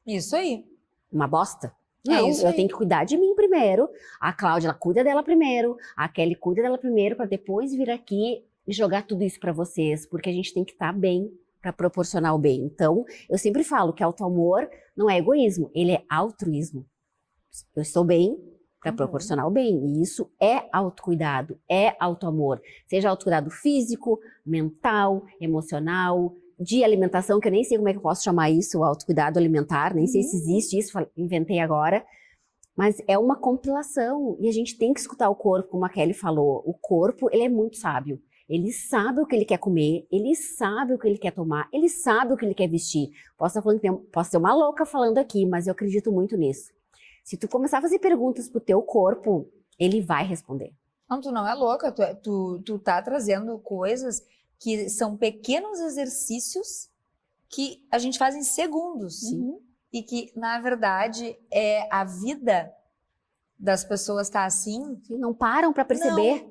Isso aí. uma bosta. Não, eu tenho que cuidar de mim primeiro. A Cláudia, ela cuida dela primeiro. A Kelly cuida dela primeiro, para depois vir aqui e jogar tudo isso para vocês. Porque a gente tem que estar bem para proporcionar o bem. Então, eu sempre falo que autoamor não é egoísmo, ele é altruísmo. Eu estou bem para proporcionar o bem, e isso é autocuidado, é autoamor. Seja autocuidado físico, mental, emocional, de alimentação, que eu nem sei como é que eu posso chamar isso, o autocuidado alimentar, nem sei se existe isso, inventei agora. Mas é uma compilação, e a gente tem que escutar o corpo, como a Kelly falou. O corpo, ele é muito sábio. Ele sabe o que ele quer comer, ele sabe o que ele quer tomar, ele sabe o que ele quer vestir. Posso ser uma louca falando aqui, mas eu acredito muito nisso. Se tu começar a fazer perguntas pro teu corpo, ele vai responder. Não, tu não é louca, tu tá trazendo coisas que são pequenos exercícios que a gente faz em segundos. E que, na verdade, a vida das pessoas tá assim. Não param para perceber.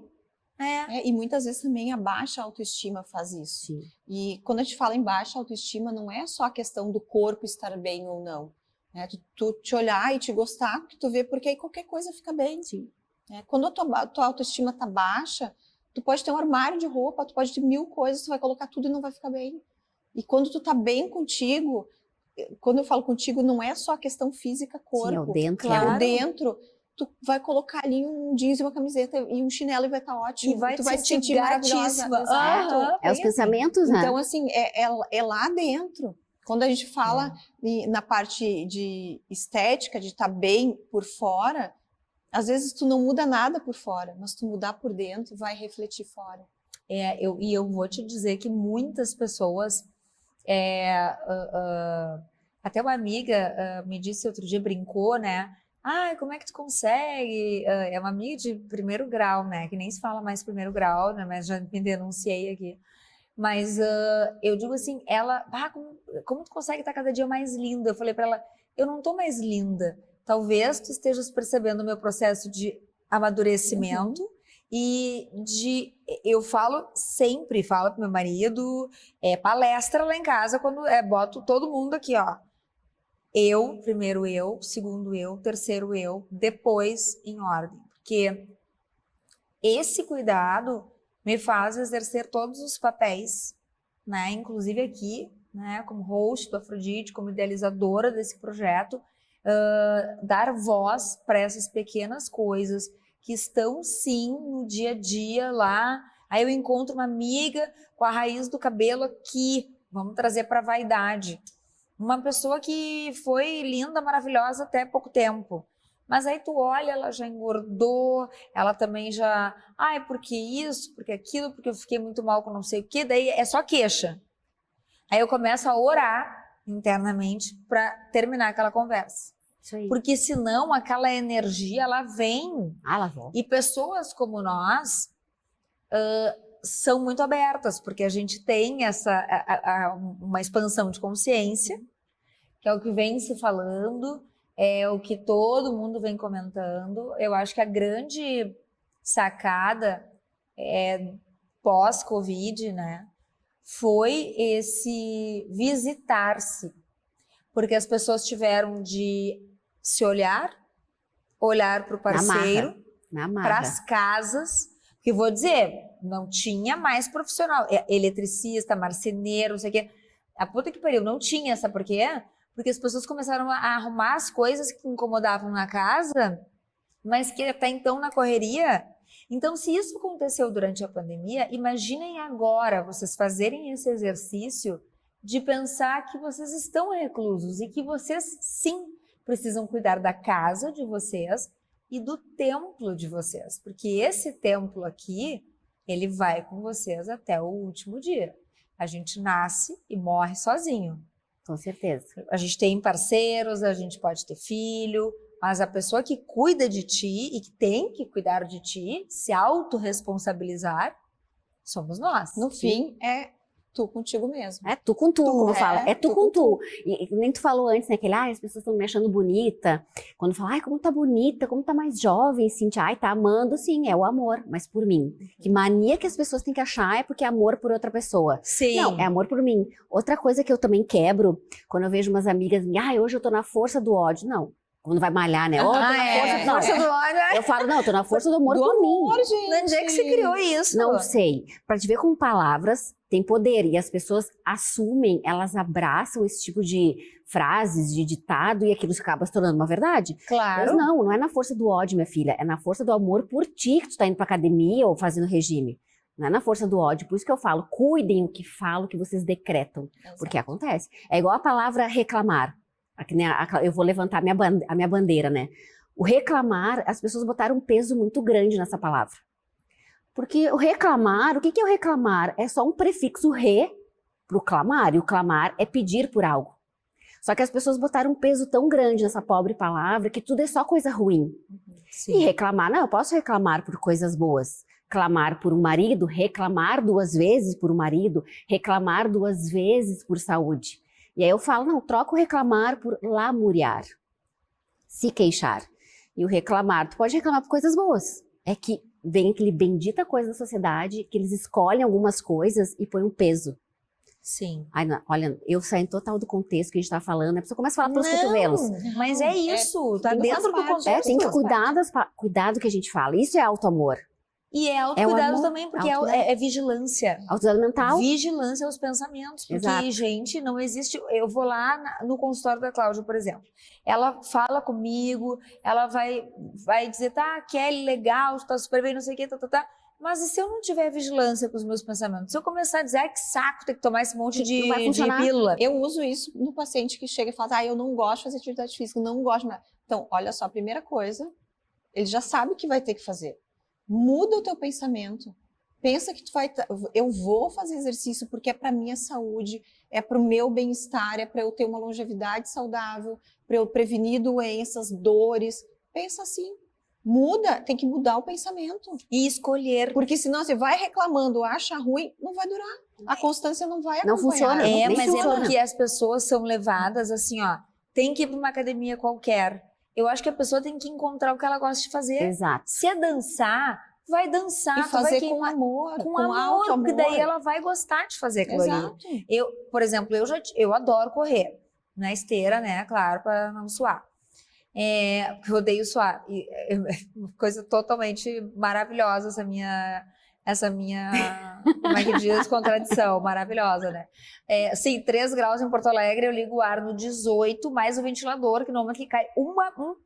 Não. E muitas vezes também a baixa autoestima faz isso. Sim. E quando a gente fala em baixa autoestima, não é só a questão do corpo estar bem ou não. Né? Tu te olhar e te gostar, porque tu vê, porque aí qualquer coisa fica bem. Sim. Quando a tua autoestima tá baixa, tu pode ter um armário de roupa, tu pode ter 1000 coisas, tu vai colocar tudo e não vai ficar bem. E quando tu tá bem contigo, quando eu falo contigo, não é só a questão física, corpo. Sim, é o dentro. Claro. É o dentro. Tu vai colocar ali um jeans e uma camiseta e um chinelo e vai estar ótimo. E tu vai se sentir maravilhosa. Exato. É os pensamentos, né? Então, assim, é lá dentro. Quando a gente fala na parte de estética, de estar bem por fora, às vezes tu não muda nada por fora, mas tu mudar por dentro vai refletir fora. Eu vou te dizer que muitas pessoas, até uma amiga me disse outro dia, brincou, né? Como é que tu consegue? É uma amiga de primeiro grau, né? Que nem se fala mais primeiro grau, né? Mas já me denunciei aqui. Mas eu digo assim, como tu consegue estar cada dia mais linda? Eu falei para ela, eu não tô mais linda. Talvez tu estejas percebendo o meu processo de amadurecimento e eu sempre falo pro meu marido, palestra lá em casa, quando boto todo mundo aqui, ó. Primeiro eu, segundo eu, terceiro eu, depois em ordem. Porque esse cuidado me faz exercer todos os papéis, né? Inclusive aqui, né? Como host do Afrodite, como idealizadora desse projeto, dar voz para essas pequenas coisas que estão, sim, no dia a dia lá. Aí eu encontro uma amiga com a raiz do cabelo aqui, vamos trazer para a vaidade. Uma pessoa que foi linda, maravilhosa até pouco tempo. Mas aí tu olha, ela já engordou, ela também já... porque isso, porque aquilo, porque eu fiquei muito mal com não sei o quê. Daí é só queixa. Aí eu começo a orar internamente para terminar aquela conversa. Isso aí. Porque senão aquela energia, ela vem. Ela volta. E pessoas como nós... são muito abertas, porque a gente tem uma expansão de consciência, que é o que vem se falando, é o que todo mundo vem comentando. Eu acho que a grande sacada pós-Covid, né, foi esse visitar-se, porque as pessoas tiveram de se olhar para o parceiro, para as casas. Que vou dizer, não tinha mais profissional, eletricista, marceneiro, não sei o quê. A puta que pariu, não tinha, sabe por quê? Porque as pessoas começaram a arrumar as coisas que incomodavam na casa mas que até então na correria. Então, se isso aconteceu durante a pandemia, imaginem agora vocês fazerem esse exercício de pensar que vocês estão reclusos e que vocês, sim, precisam cuidar da casa de vocês e do templo de vocês, porque esse templo aqui, ele vai com vocês até o último dia. A gente nasce e morre sozinho. Com certeza. A gente tem parceiros, a gente pode ter filho, mas a pessoa que cuida de ti e que tem que cuidar de ti, se autorresponsabilizar, somos nós. No fim, é tu contigo mesmo. É tu com tu, como fala. É tu com tu. tu. E nem tu falou antes, né? Que as pessoas estão me achando bonita. Quando fala, ai, como tá bonita, como tá mais jovem, Cintia. Ai, tá amando, sim, é o amor, mas por mim. Que mania que as pessoas têm que achar é porque é amor por outra pessoa. Sim. Não, é amor por mim. Outra coisa que eu também quebro, quando eu vejo umas amigas, ai, hoje eu tô na força do ódio. Não. Quando vai malhar, né? Tô na força do ódio. Eu falo, não, eu tô na força do amor por mim. Gente. Onde é que você criou isso? Não sei. Pra te ver como palavras têm poder. E as pessoas assumem, elas abraçam esse tipo de frases, de ditado, e aquilo acaba se tornando uma verdade. Claro. Mas não é na força do ódio, minha filha. É na força do amor por ti que tu tá indo pra academia ou fazendo regime. Não é na força do ódio. Por isso que eu falo, cuidem o que falam, o que vocês decretam. Exato. Porque acontece. É igual a palavra reclamar. Aqui, né, eu vou levantar a minha bandeira, né? O reclamar, as pessoas botaram um peso muito grande nessa palavra. Porque o reclamar, o que é o reclamar? É só um prefixo re pro clamar, e o clamar é pedir por algo. Só que as pessoas botaram um peso tão grande nessa pobre palavra que tudo é só coisa ruim. Sim. E reclamar, não, eu posso reclamar por coisas boas. Clamar por um marido, reclamar 2 vezes por um marido, reclamar 2 vezes por saúde. E aí eu falo, não, troca o reclamar por lamuriar, se queixar. E o reclamar, tu pode reclamar por coisas boas. É que vem aquele bendita coisa da sociedade, que eles escolhem algumas coisas e põem um peso. Sim. Ai, não, olha, eu saio total do contexto que a gente tá falando, a pessoa começa a falar pelos cotovelos. Mas é isso, tá tudo dentro faz do parte. contexto. Tem que cuidar do que a gente fala. Isso é auto-amor. E é autocuidado amor, também, porque autocuidado. é vigilância. Autocuidado mental. Vigilância aos pensamentos. Porque, Exato. gente, não existe... Eu vou lá no consultório da Cláudia, por exemplo. Ela fala comigo, ela vai dizer, tá, Kelly, legal, tá super bem, não sei o quê, tá. Mas e se eu não tiver vigilância com os meus pensamentos? Se eu começar a dizer, que saco, tem que tomar esse monte Não vai de funcionar. pílula. Eu uso isso no paciente que chega e fala, eu não gosto de fazer atividade física, não gosto. Então, olha só, a primeira coisa, ele já sabe o que vai ter que fazer. Muda o teu pensamento. Pensa que eu vou fazer exercício porque é para minha saúde, é para o meu bem-estar, é para eu ter uma longevidade saudável, para eu prevenir doenças, dores. Pensa assim. Muda, tem que mudar o pensamento. E escolher. Porque senão você vai reclamando, acha ruim, não vai durar. A constância não vai acompanhar. Não funciona. É, Nem mas funciona. é porque as pessoas são levadas assim, ó, tem que ir para uma academia qualquer. Eu acho que a pessoa tem que encontrar o que ela gosta de fazer. Exato. Se é dançar, vai dançar. E tu vai fazer com queimar amor, com com amor, alto amor. porque daí ela vai gostar de fazer aquilo ali. Exato. Eu, por exemplo, eu adoro correr na esteira, né? Claro, para não suar. Porque eu odeio suar. Uma coisa totalmente maravilhosa essa minha como é que diz, contradição, maravilhosa, né? Sim, 3 graus em Porto Alegre, eu ligo o ar no 18, mais o ventilador, que no momento que cai um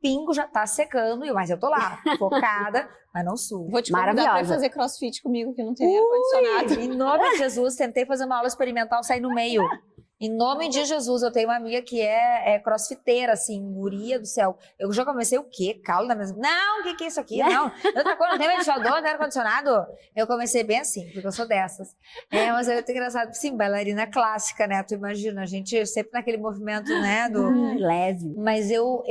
pingo já tá secando, mas eu tô lá, focada, mas não subo. Vou te convidar para fazer crossfit comigo, que não tem ar-condicionado. Em nome de Jesus, tentei fazer uma aula experimental, sair no meio. Em nome de Jesus, eu tenho uma amiga que é crossfiteira, assim, guria do céu. Eu já comecei o quê? Calo na mesma... Não, o que é isso aqui? Não, outra coisa, não tem ventilador, não tem ar-condicionado. Eu comecei bem assim, porque eu sou dessas. Mas é muito engraçado. Sim, bailarina clássica, né? Tu imagina, a gente sempre naquele movimento, né? Leve. Mas eu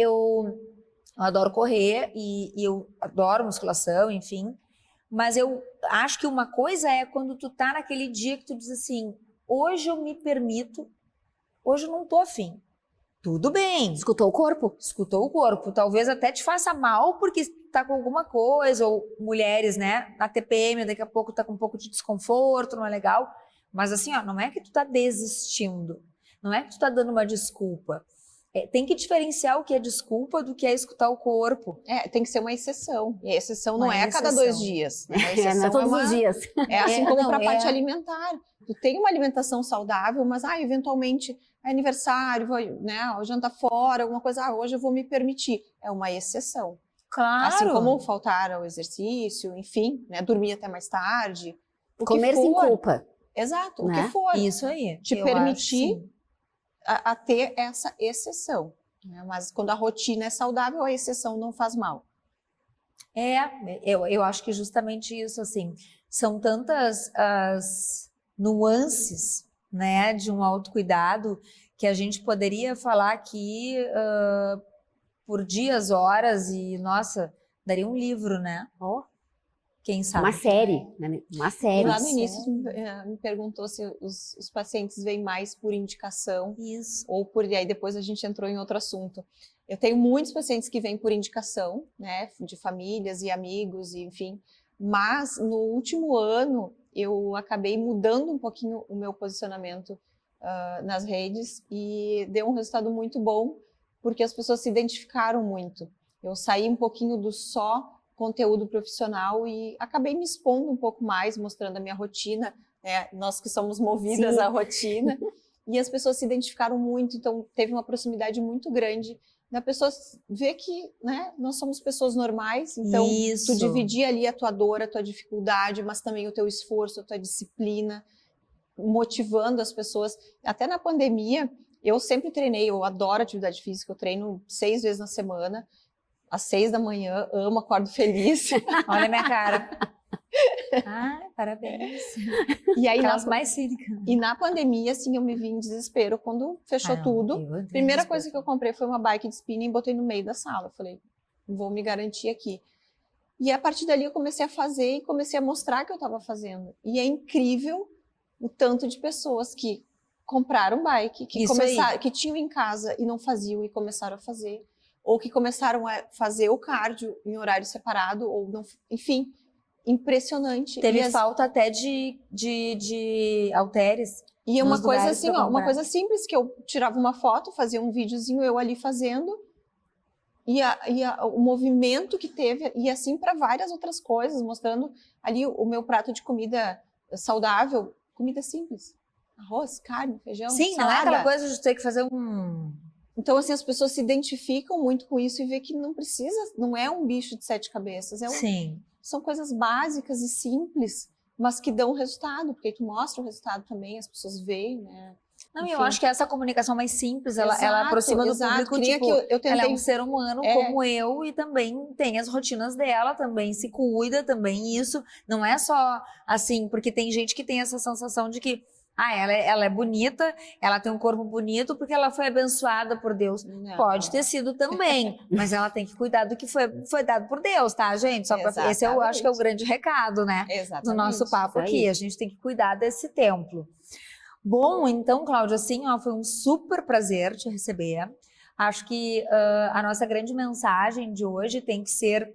adoro correr e eu adoro musculação, enfim. Mas eu acho que uma coisa é quando tu tá naquele dia que tu diz assim, hoje eu me permito, hoje eu não tô afim. Tudo bem. Escutou o corpo? Escutou o corpo. Talvez até te faça mal porque tá com alguma coisa, ou mulheres, né? Na TPM, daqui a pouco tá com um pouco de desconforto, não é legal. Mas assim, ó, não é que tu tá desistindo. Não é que tu tá dando uma desculpa. Tem que diferenciar o que é desculpa do que é escutar o corpo. Tem que ser uma exceção. E a exceção não Uma é a cada 2 exceção. dias. Né? A Não é exceção todos os dias. É assim como não, para a parte alimentar. Tu tem uma alimentação saudável, mas eventualmente é aniversário, né, ou jantar fora, alguma coisa, hoje eu vou me permitir. É uma exceção. Claro. Assim como faltar ao exercício, enfim, né? Dormir até mais tarde. O que Comer sem for. culpa. Exato, o Né? que for. Isso aí. Te eu acho, permitir sim. a ter essa exceção. Né? Mas quando a rotina é saudável, a exceção não faz mal. Eu acho que justamente isso, assim, são tantas as nuances, né, de um autocuidado que a gente poderia falar aqui por dias, horas e, nossa, daria um livro, né? Ó, Quem sabe? uma série, né? Uma E série. lá no início me perguntou se os pacientes vêm mais por indicação Isso. ou por... E aí depois a gente entrou em outro assunto. Eu tenho muitos pacientes que vêm por indicação, né, de famílias e amigos, e enfim. Mas no último ano eu acabei mudando um pouquinho o meu posicionamento nas redes e deu um resultado muito bom, porque as pessoas se identificaram muito. Eu saí um pouquinho do só conteúdo profissional e acabei me expondo um pouco mais, mostrando a minha rotina, né? Nós que somos movidas Sim. à rotina, e as pessoas se identificaram muito, então teve uma proximidade muito grande da pessoa ver que, né, nós somos pessoas normais, então Isso. tu dividir ali a tua dor, a tua dificuldade, mas também o teu esforço, a tua disciplina, motivando as pessoas. Até na pandemia, eu sempre treinei, eu adoro atividade física, eu treino 6 vezes na semana, às 6 da manhã, amo, acordo feliz. Olha a minha cara. Parabéns. E aí, Aquelas mais cínicas. E na pandemia, assim, eu me vi em desespero quando fechou tudo. Primeira coisa que eu comprei foi uma bike de spinning e botei no meio da sala. Eu falei, vou me garantir aqui. E a partir dali eu comecei a fazer e comecei a mostrar que eu estava fazendo. E é incrível o tanto de pessoas que compraram bike, que tinham em casa e não faziam e começaram a fazer. Ou que começaram a fazer o cardio em horário separado, ou não, enfim, impressionante. Teve falta até de halteres. E uma coisa assim, ó, uma coisa simples, que eu tirava uma foto, fazia um videozinho eu ali fazendo, e o movimento que teve, e assim para várias outras coisas, mostrando ali o meu prato de comida saudável, comida simples. Arroz, carne, feijão, sim, salada. não é aquela coisa de ter que fazer um... Então, assim, as pessoas se identificam muito com isso e vê que não precisa, não é um bicho de 7 cabeças. Sim. São coisas básicas e simples, mas que dão resultado, porque tu mostra o resultado também, as pessoas veem, né? Não, enfim. eu acho que essa comunicação mais simples, ela aproxima do público, Queria tipo, que eu tentei... ela é um ser humano como eu e também tem as rotinas dela, também se cuida, também isso. Não é só assim, porque tem gente que tem essa sensação de que ela é bonita, ela tem um corpo bonito porque ela foi abençoada por Deus. Não. Pode ter sido também, mas ela tem que cuidar do que foi dado por Deus, tá, gente? Só pra, esse eu acho que é o grande recado, né? Exatamente. Do nosso papo aqui. A gente tem que cuidar desse templo. Bom, então, Cláudia, assim, foi um super prazer te receber. Acho que a nossa grande mensagem de hoje tem que ser: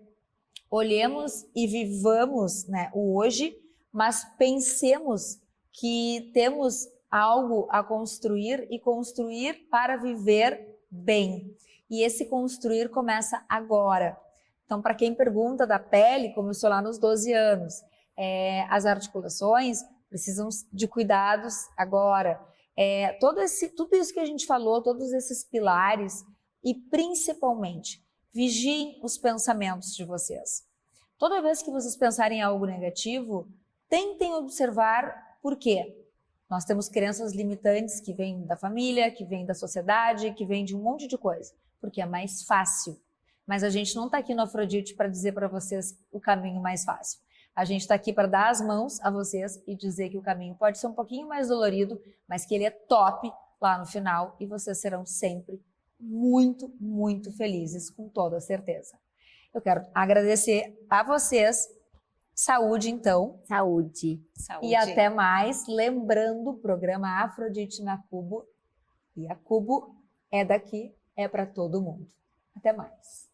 olhemos e vivamos, né, o hoje, mas pensemos que temos algo a construir e construir para viver bem. E esse construir começa agora. Então, para quem pergunta da pele, começou lá nos 12 anos. As articulações precisam de cuidados agora. Tudo isso que a gente falou, todos esses pilares, e principalmente, vigiem os pensamentos de vocês. Toda vez que vocês pensarem em algo negativo, tentem observar por quê. Nós temos crenças limitantes que vêm da família, que vêm da sociedade, que vêm de um monte de coisa, porque é mais fácil. Mas a gente não está aqui no Afrodite para dizer para vocês o caminho mais fácil. A gente está aqui para dar as mãos a vocês e dizer que o caminho pode ser um pouquinho mais dolorido, mas que ele é top lá no final e vocês serão sempre muito, muito felizes, com toda certeza. Eu quero agradecer a vocês. Saúde, então. Saúde. E até mais. Lembrando, o programa Afrodite na Cubo. E a Cubo é daqui, é para todo mundo. Até mais.